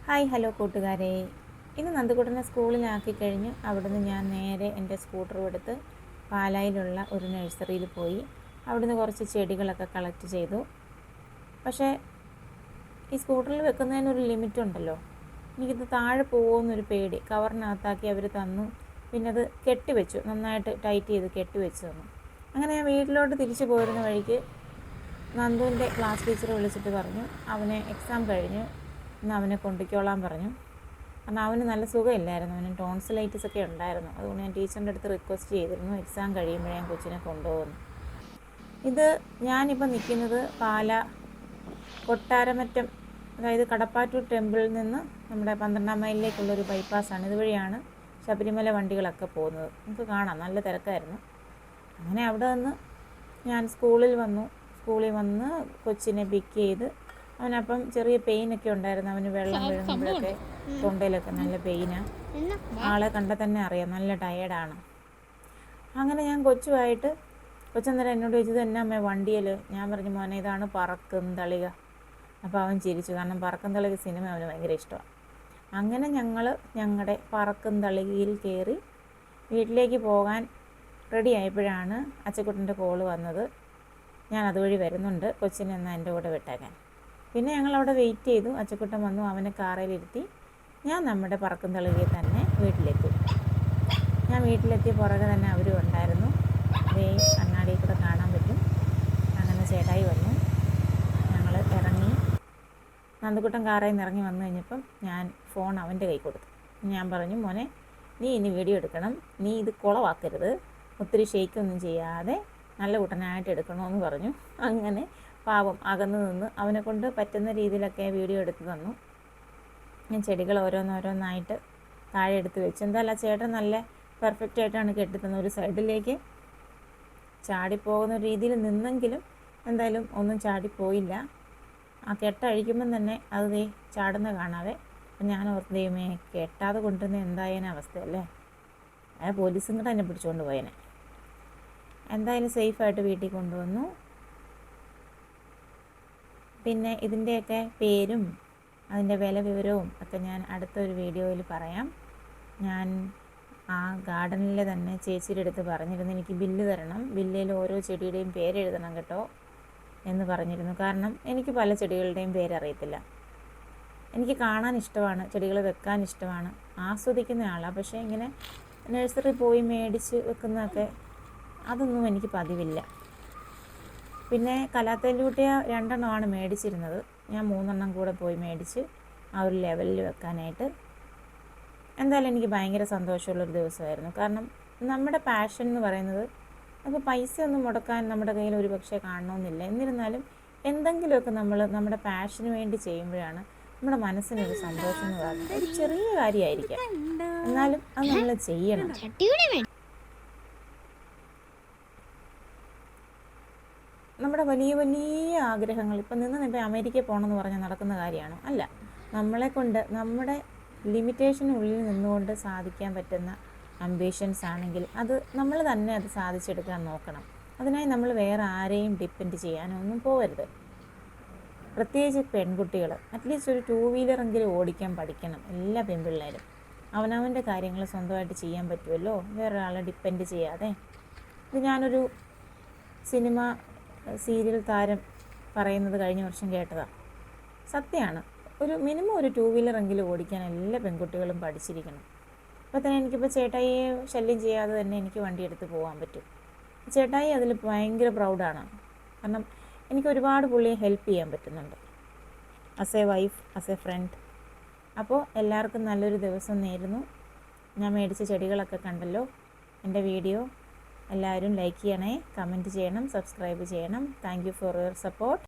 Hi hello കൂട്ടുകാരെ, ഇന്ന് നന്ദുകുട്ടനെ സ്കൂളിലാക്കി കഴിഞ്ഞ് അവിടുന്ന് ഞാൻ നേരെ എൻ്റെ സ്കൂട്ടറും എടുത്ത് പാലായിലുള്ള ഒരു നഴ്സറിയിൽ പോയി. അവിടുന്ന് കുറച്ച് ചെടികളൊക്കെ കളക്ട് ചെയ്തു. പക്ഷേ ഈ സ്കൂട്ടറിൽ വെക്കുന്നതിനൊരു ലിമിറ്റുണ്ടല്ലോ. എനിക്കിത് താഴെ പോകുമെന്നൊരു പേടി. കവറിനകത്താക്കി അവർ തന്നു. പിന്നെ അത് കെട്ടിവെച്ചു, നന്നായിട്ട് ടൈറ്റ് ചെയ്ത് കെട്ടിവെച്ച് തന്നു. അങ്ങനെ ഞാൻ വീട്ടിലോട്ട് തിരിച്ചു പോരുന്ന വഴിക്ക് നന്ദുവിൻ്റെ ക്ലാസ് ടീച്ചർ വിളിച്ചിട്ട് പറഞ്ഞു അവനെ എക്സാം കഴിഞ്ഞു, ഇന്ന് അവനെ കൊണ്ടുപോയിക്കോളാൻ പറഞ്ഞു. കാരണം അവന് നല്ല സുഖമില്ലായിരുന്നു, അവന് ടോൺസിലൈറ്റിസ് ഒക്കെ ഉണ്ടായിരുന്നു. അതുകൊണ്ട് ഞാൻ ടീച്ചറിൻ്റെ അടുത്ത് റിക്വസ്റ്റ് ചെയ്തിരുന്നു എക്സാം കഴിയുമ്പോഴേ ഞാൻ കൊച്ചിനെ കൊണ്ടുപോകുന്നു. ഇത് ഞാനിപ്പോൾ നിൽക്കുന്നത് പാല കൊട്ടാരമറ്റം, അതായത് കടപ്പാറ്റൂർ ടെമ്പിളിൽ നിന്ന് നമ്മുടെ 12 മൈലിലേക്കുള്ളൊരു ബൈപ്പാസാണ്. ഇതുവഴിയാണ് ശബരിമല വണ്ടികളൊക്കെ പോകുന്നത്. നമുക്ക് കാണാം, നല്ല തിരക്കായിരുന്നു. അങ്ങനെ അവിടെ നിന്ന് ഞാൻ സ്കൂളിൽ വന്ന് കൊച്ചിനെ പിക്ക് ചെയ്ത്. അവനപ്പം ചെറിയ പെയിനൊക്കെ ഉണ്ടായിരുന്നു. അവന് വെള്ളം വീഴുമ്പോഴൊക്കെ തൊണ്ടയിലൊക്കെ നല്ല പെയിനാണ്. ആളെ കണ്ടാൽ തന്നെ അറിയാം നല്ല ടയേർഡാണ്. അങ്ങനെ ഞാൻ കൊച്ചന്നേരം എന്നോട് ചോദിച്ചത് എന്നാ അമ്മേ വണ്ടിയിൽ. ഞാൻ പറഞ്ഞു മോനെ ഇതാണ് പറക്കും തളിക. അപ്പോൾ അവൻ ചിരിച്ചു, കാരണം പറക്കും തളിക സിനിമ അവന് ഭയങ്കര ഇഷ്ടമാണ്. അങ്ങനെ ഞങ്ങൾ ഞങ്ങളുടെ പറക്കും തളികയിൽ കയറി വീട്ടിലേക്ക് പോകാൻ റെഡി ആയപ്പോഴാണ് അച്ചക്കുട്ടൻ്റെ കോള് വന്നത്. ഞാൻ അതുവഴി വരുന്നുണ്ട്, കൊച്ചിനെ എന്നാൽ എൻ്റെ കൂടെ വിട്ടേക്കാൻ. പിന്നെ ഞങ്ങളവിടെ വെയിറ്റ് ചെയ്തു. അച്ചക്കുട്ടൻ വന്നു, അവനെ കാറിലിരുത്തി ഞാൻ നമ്മുടെ പറക്കും തളികയിൽ തന്നെ വീട്ടിലെത്തി. ഞാൻ വീട്ടിലെത്തി പുറകെ തന്നെ അവരും ഉണ്ടായിരുന്നു. അതേ കണ്ണാടിയിൽ കൂടെ കാണാൻ പറ്റും. അങ്ങനെ ചേട്ടായി വന്നു, ഞങ്ങൾ ഇറങ്ങി. നന്ദുക്കുട്ടൻ കാറിൽ നിന്ന് ഇറങ്ങി വന്നു കഴിഞ്ഞപ്പം ഞാൻ ഫോൺ അവൻ്റെ കൈ കൊടുത്തു. ഞാൻ പറഞ്ഞു മോനെ നീ ഇനി വീഡിയോ എടുക്കണം, നീ ഇത് കുളവാക്കരുത്, ഒത്തിരി ഷെയ്ക്കൊന്നും ചെയ്യാതെ നല്ല കുട്ടനായിട്ട് എടുക്കണമെന്ന് പറഞ്ഞു. അങ്ങനെ പാവം അകന്നു നിന്ന് അവനെ കൊണ്ട് പറ്റുന്ന രീതിയിലൊക്കെ വീഡിയോ എടുത്ത് തന്നു. ഞാൻ ചെടികൾ ഓരോന്നോരോന്നായിട്ട് താഴെ എടുത്ത് വെച്ചു. എന്തായാലും ചേട്ടൻ നല്ല പെർഫെക്റ്റ് ആയിട്ടാണ് കെട്ടിത്തന്നത്. ഒരു സൈഡിലേക്ക് ചാടിപ്പോകുന്ന രീതിയിൽ നിന്നെങ്കിലും എന്തായാലും ഒന്നും ചാടിപ്പോയില്ല. ആ കെട്ടഴിക്കുമ്പം തന്നെ അത് ചാടുന്ന കാണാതെ. അപ്പം ഞാൻ ഓർത്ത് ദൈവമേ കെട്ടാതെ കൊണ്ടുവന്ന എന്തായതിനെ അവസ്ഥയല്ലേ, പോലീസും കൂടെ എന്നെ പിടിച്ചുകൊണ്ട് പോയനെ. എന്തായാലും സേഫായിട്ട് വീട്ടിൽ കൊണ്ടുവന്നു. പിന്നെ ഇതിൻ്റെയൊക്കെ പേരും അതിൻ്റെ വില വിവരവും ഒക്കെ ഞാൻ അടുത്തൊരു വീഡിയോയിൽ പറയാം. ഞാൻ ആ ഗാർഡനിലെ തന്നെ ചേച്ചിയുടെ അടുത്ത് പറഞ്ഞിരുന്നു എനിക്ക് ബില്ല് തരണം, ബില്ലിൽ ഓരോ ചെടിയുടെയും പേരെഴുതണം കേട്ടോ എന്ന് പറഞ്ഞിരുന്നു. കാരണം എനിക്ക് പല ചെടികളുടെയും പേരറിയത്തില്ല. എനിക്ക് കാണാൻ ഇഷ്ടമാണ്, ചെടികൾ വെക്കാൻ ഇഷ്ടമാണ്, ആസ്വദിക്കുന്ന ആളാണ്. പക്ഷേ ഇങ്ങനെ നഴ്സറി പോയി മേടിച്ച് വെക്കുന്നതൊക്കെ അതൊന്നും എനിക്ക് പതിവില്ല. പിന്നെ കലാത്തേലൂട്ടിയ 2 എണ്ണമാണ് മേടിച്ചിരുന്നത്. ഞാൻ 3 എണ്ണം കൂടെ പോയി മേടിച്ച് ആ ഒരു ലെവലിൽ വെക്കാനായിട്ട്. എന്തായാലും എനിക്ക് ഭയങ്കര സന്തോഷമുള്ളൊരു ദിവസമായിരുന്നു. കാരണം നമ്മുടെ പാഷൻ എന്ന് പറയുന്നത് അപ്പോൾ പൈസ ഒന്നും മുടക്കാൻ നമ്മുടെ കയ്യിൽ ഒരു പക്ഷേ കാണണമെന്നില്ല. എന്നിരുന്നാലും എന്തെങ്കിലുമൊക്കെ നമ്മൾ നമ്മുടെ പാഷന് വേണ്ടി ചെയ്യുമ്പോഴാണ് നമ്മുടെ മനസ്സിനൊരു സന്തോഷം എന്ന് പറയുന്നത്. ഒരു ചെറിയ കാര്യമായിരിക്കാം, എന്നാലും അത് നമ്മൾ ചെയ്യണം. നമ്മുടെ വലിയ വലിയ ആഗ്രഹങ്ങൾ ഇപ്പം ഇപ്പോൾ അമേരിക്കയിൽ പോകണമെന്ന് പറഞ്ഞാൽ നടക്കുന്ന കാര്യമാണോ? അല്ല. നമ്മളെക്കൊണ്ട് നമ്മുടെ ലിമിറ്റേഷനുള്ളിൽ നിന്നുകൊണ്ട് സാധിക്കാൻ പറ്റുന്ന അംബിഷൻസ് ആണെങ്കിൽ അത് നമ്മൾ തന്നെ അത് സാധിച്ചെടുക്കാൻ നോക്കണം. അതിനായി നമ്മൾ വേറെ ആരെയും ഡിപ്പെൻഡ് ചെയ്യാനൊന്നും പോകരുത്. പ്രത്യേകിച്ച് പെൺകുട്ടികൾ അറ്റ്ലീസ്റ്റ് ഒരു 2 വീലറെങ്കിലും ഓടിക്കാൻ പഠിക്കണം. എല്ലാ പെൺപിള്ളേരും അവനവൻ്റെ കാര്യങ്ങൾ സ്വന്തമായിട്ട് ചെയ്യാൻ പറ്റുമല്ലോ, വേറൊരാളെ ഡിപ്പെൻഡ് ചെയ്യാതെ. ഇത് ഞാനൊരു സീരിയൽ താരം പറയുന്നത് കഴിഞ്ഞ വർഷം കേട്ടതാണ്. സത്യമാണ്. ഒരു മിനിമം ഒരു 2 വീലറെങ്കിലും ഓടിക്കാൻ എല്ലാ പെൺകുട്ടികളും പഠിച്ചിരിക്കണം. അപ്പോൾ തന്നെ എനിക്കിപ്പോൾ ചേട്ടായിയെ ശല്യം ചെയ്യാതെ തന്നെ എനിക്ക് വണ്ടി എടുത്ത് പോകാൻ പറ്റും. ചേട്ടായി അതിൽ ഭയങ്കര പ്രൗഡാണ്. കാരണം എനിക്ക് ഒരുപാട് പുള്ളിയെ ഹെൽപ്പ് ചെയ്യാൻ പറ്റുന്നുണ്ട്, as A wife, as a friend. അപ്പോൾ എല്ലാവർക്കും നല്ലൊരു ദിവസം നേരുന്നു. ഞാൻ മേടിച്ച ചെടികളൊക്കെ കണ്ടല്ലോ. എൻ്റെ വീഡിയോ എല്ലാവരും ലൈക്ക് ചെയ്യണേ, കമൻറ്റ് ചെയ്യണം, സബ്സ്ക്രൈബ് ചെയ്യണം. Thank you for your support.